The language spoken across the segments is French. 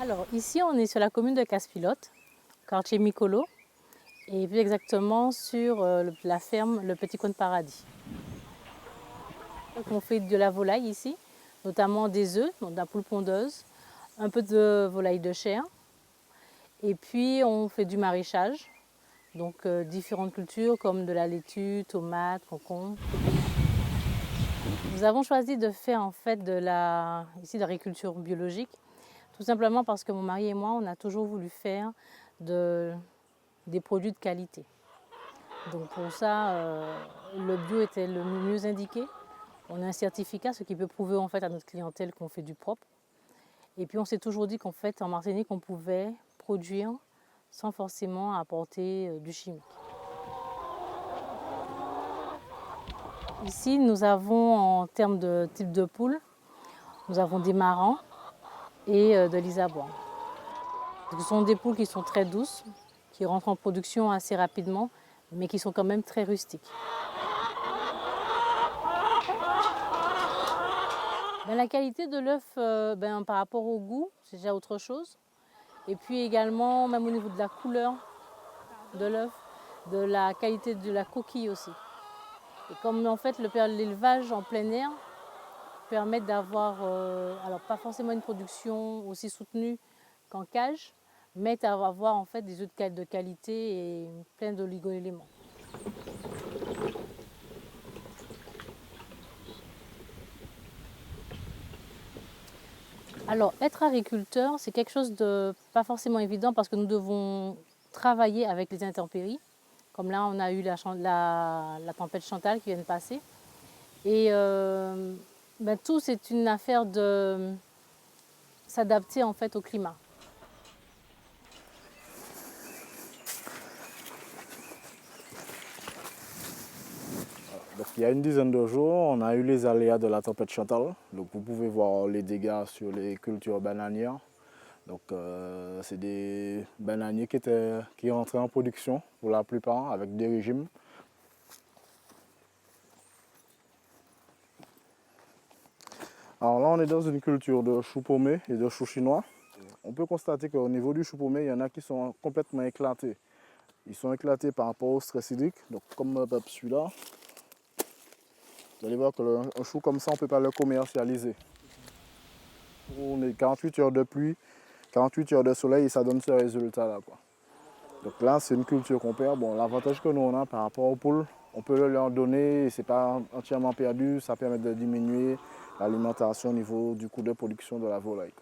Alors ici on est sur la commune de Casse-Pilote, quartier Micolo, et plus exactement sur la ferme Le Petit Cône Paradis. Donc, on fait de la volaille ici, notamment des œufs, donc de la poule pondeuse, un peu de volaille de chair, et puis on fait du maraîchage, donc différentes cultures comme de la laitue, tomates, concombres. Nous avons choisi de faire en fait ici de l'agriculture biologique, tout simplement parce que mon mari et moi, on a toujours voulu faire des produits de qualité. Donc pour ça, le bio était le mieux indiqué. On a un certificat, ce qui peut prouver en fait à notre clientèle qu'on fait du propre. Et puis on s'est toujours dit qu'en fait, en Martinique, on pouvait produire sans forcément apporter du chimique. Ici, nous avons en termes de type de poule, nous avons des marans et de l'isaboire. Ce sont des poules qui sont très douces, qui rentrent en production assez rapidement, mais qui sont quand même très rustiques. La qualité de l'œuf, par rapport au goût, c'est déjà autre chose. Et puis également, même au niveau de la couleur de l'œuf, de la qualité de la coquille aussi. Et comme en fait l'élevage en plein air permet d'avoir, alors pas forcément une production aussi soutenue qu'en cage, mais d'avoir en fait des œufs de qualité et plein d'oligo-éléments. Alors, être agriculteur, c'est quelque chose de pas forcément évident parce que nous devons travailler avec les intempéries. Comme là, on a eu la tempête Chantal qui vient de passer. Et tout, c'est une affaire de s'adapter en fait au climat. Donc, il y a une dizaine de jours, on a eu les aléas de la tempête Chantal. Donc, vous pouvez voir les dégâts sur les cultures bananières. Donc, c'est des bananiers qui rentraient en production pour la plupart avec des régimes. Alors là, on est dans une culture de chou paumé et de chou chinois. On peut constater qu'au niveau du chou paumé, il y en a qui sont complètement éclatés. Ils sont éclatés par rapport au stress hydrique. Donc, comme celui-là, vous allez voir qu'un chou comme ça, on ne peut pas le commercialiser. On est 48 heures de pluie, 48 heures de soleil et ça donne ce résultat-là. Donc là, c'est une culture qu'on perd. Bon, l'avantage que nous on a par rapport aux poules, on peut le leur donner et ce n'est pas entièrement perdu. Ça permet de diminuer l'alimentation au niveau du coût de production de la volaille.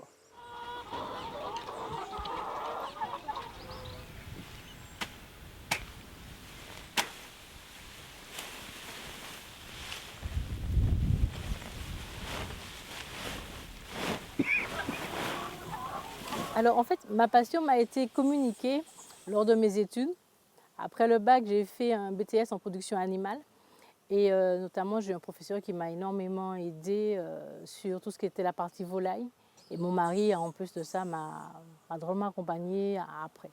Alors en fait, ma passion m'a été communiquée lors de mes études. Après le bac, j'ai fait un BTS en production animale. Et notamment, j'ai eu un professeur qui m'a énormément aidé sur tout ce qui était la partie volaille. Et mon mari, en plus de ça, m'a drôlement accompagnée après.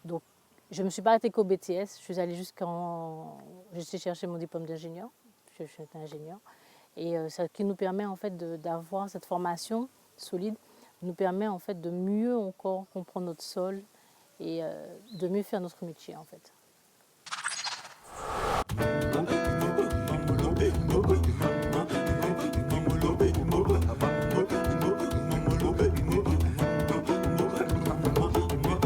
Donc, je ne me suis pas arrêtée qu'au BTS. Je suis allée je suis chercher mon diplôme d'ingénieur. Je suis ingénieur. Et ce qui nous permet en fait d'avoir cette formation solide, nous permet en fait de mieux encore comprendre notre sol et de mieux faire notre métier en fait.